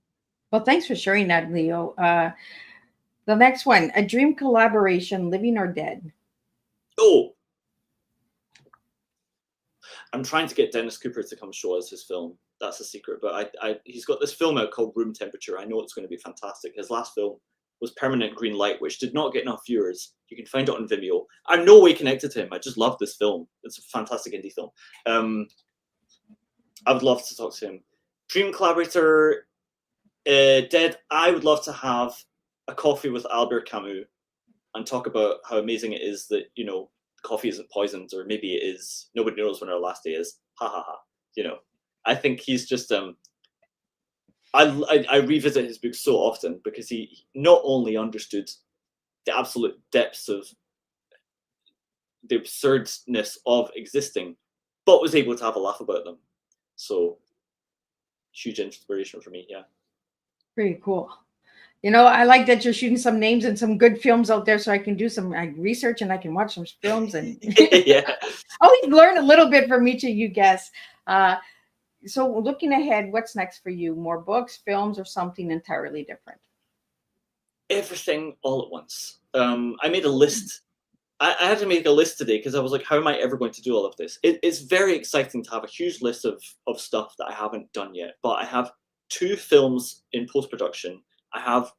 Well, thanks for sharing that, Leo. The next one, a dream collaboration, living or dead? Oh, I'm trying to get Dennis Cooper to come show us his film. That's a secret, but he's got this film out called Room Temperature. I know it's going to be fantastic. His last film was Permanent Green Light, which did not get enough viewers. You can find it on Vimeo. I'm no way connected to him. I just love this film. It's a fantastic indie film. I would love to talk to him. Dream collaborator, dead. I would love to have a coffee with Albert Camus and talk about how amazing it is that, you know, coffee isn't poisoned, or maybe it is. Nobody knows when our last day is. Ha ha ha. You know, I think he's just I revisit his books so often because he not only understood the absolute depths of the absurdness of existing, but was able to have a laugh about them. So huge inspiration for me. Yeah. Pretty cool. You know, I like that you're shooting some names and some good films out there, so I can do some research and I can watch some films and Yeah. always learn a little bit from each of you guests. So looking ahead, what's next for you? More books, films, or something entirely different? Everything all at once. I made a list. I had to make a list today because I was like, how am I ever going to do all of this? It's very exciting to have a huge list of stuff that I haven't done yet, but I have 2 films in post-production. I have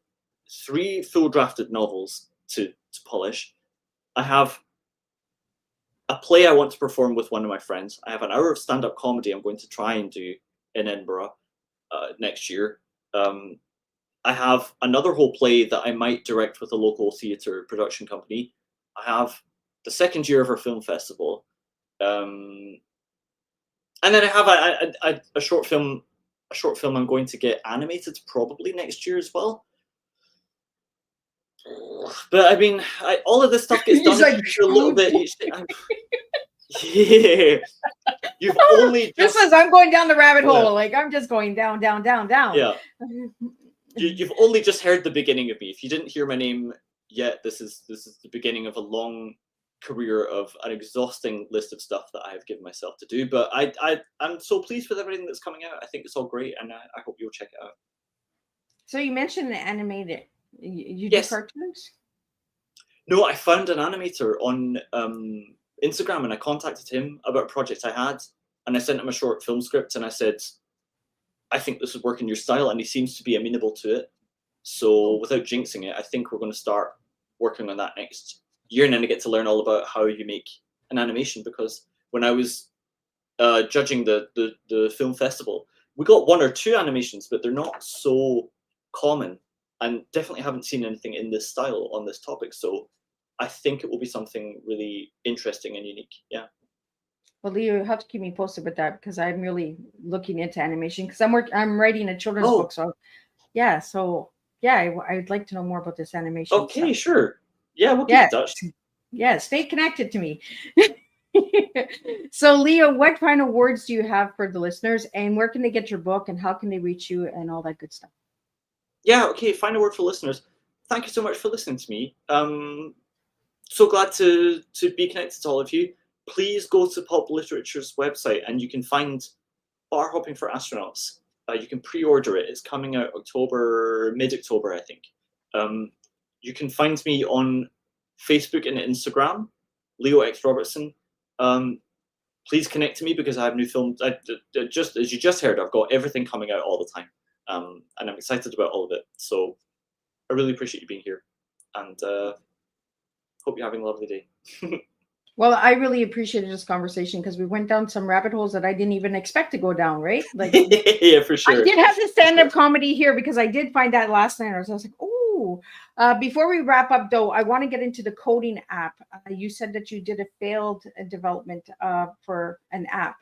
3 full drafted novels to polish. I have a play I want to perform with one of my friends. I have an hour of stand-up comedy I'm going to try and do in Edinburgh next year. I have another whole play that I might direct with a local theatre production company. I have the 2nd year of our film festival. And then I have a short film. A short film I'm going to get animated probably next year as well. But I mean, all of this stuff gets done like, a little bit each day. Yeah, you've only just as I'm going down the rabbit hole, like I'm just going down. Yeah, you've only just heard the beginning of me. If you didn't hear my name yet, this is the beginning of a long career of an exhausting list of stuff that I have given myself to do. But I'm so pleased with everything that's coming out. I think it's all great, and I hope you'll check it out. So you mentioned the animated. You do cartoons? No, I found an animator on Instagram, and I contacted him about a project I had, and I sent him a short film script, and I said, I think this would work in your style, and he seems to be amenable to it. So without jinxing it, I think we're going to start working on that next year, and then I get to learn all about how you make an animation, because when I was judging the film festival, we got 1 or 2 animations, but they're not so common, and definitely haven't seen anything in this style on this topic. So I think it will be something really interesting and unique. Yeah. Well, Leo, you have to keep me posted with that, because I'm really looking into animation, because I'm writing a children's book. So yeah, I'd like to know more about this animation. Okay, sure. Yeah, we'll keep in touch. Yeah, stay connected to me. So Leo, what final words do you have for the listeners, and where can they get your book, and how can they reach you, and all that good stuff? Yeah, okay, final word for listeners. Thank you so much for listening to me. So glad to be connected to all of you. Please go to Pulp Literature's website, and you can find Barhopping for Astronauts. You can pre-order it. It's coming out mid-October, I think. You can find me on Facebook and Instagram, Leo X Robertson. Please connect to me, because I have new films. Just as you just heard, I've got everything coming out all the time, and I'm excited about all of it. So I really appreciate you being here, and hope you're having a lovely day. Well, I really appreciated this conversation, because we went down some rabbit holes that I didn't even expect to go down, right? Like, yeah, for sure. I did have the stand-up comedy here, because I did find that last night. I was like, oh. Before we wrap up, though, I want to get into the coding app. You said that you did a failed development for an app.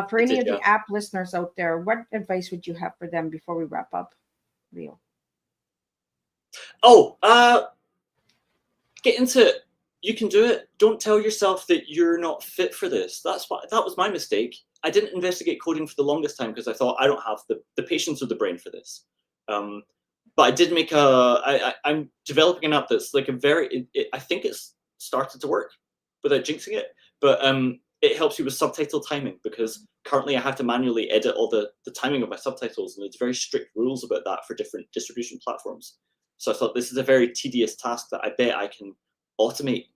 For any of the app listeners out there, what advice would you have for them before we wrap up, Leo? Get into it. You can do it. Don't tell yourself that you're not fit for this. That was my mistake. I didn't investigate coding for the longest time, because I thought I don't have the patience or the brain for this. But I did make I'm developing an app that's like I think it's started to work without jinxing it, but it helps you with subtitle timing, because currently I have to manually edit all the timing of my subtitles, and there's very strict rules about that for different distribution platforms. So I thought, this is a very tedious task that I bet I can automate.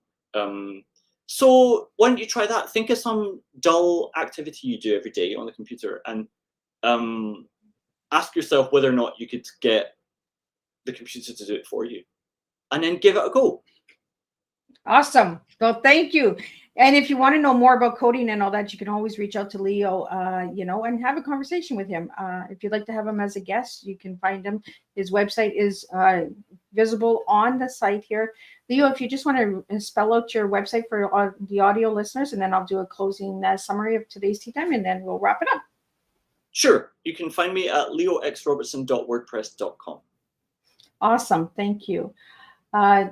So why don't you try that? Think of some dull activity you do every day on the computer, and ask yourself whether or not you could get the computer to do it for you, and then give it a go. Awesome. Well, thank you. And if you want to know more about coding and all that, you can always reach out to Leo, and have a conversation with him. If you'd like to have him as a guest, you can find him. His website is visible on the site here. Leo, if you just want to spell out your website for the audio listeners, and then I'll do a closing summary of today's tea time, and then we'll wrap it up. Sure. You can find me at leoxrobertson.wordpress.com. Awesome. Thank you.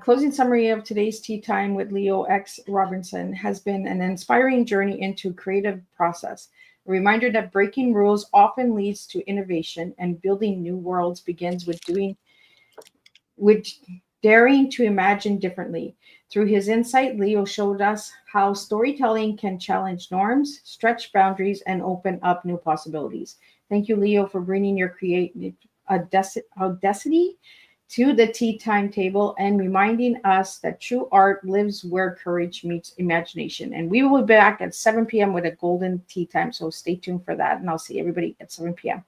Closing summary of today's tea time with Leo X. Robertson has been an inspiring journey into creative process. A reminder that breaking rules often leads to innovation, and building new worlds begins with daring to imagine differently. Through his insight, Leo showed us how storytelling can challenge norms, stretch boundaries, and open up new possibilities. Thank you, Leo, for bringing your creative audacity to the tea time table and reminding us that true art lives where courage meets imagination. And we will be back at 7 p.m. with a golden tea time. So stay tuned for that. And I'll see everybody at 7 p.m.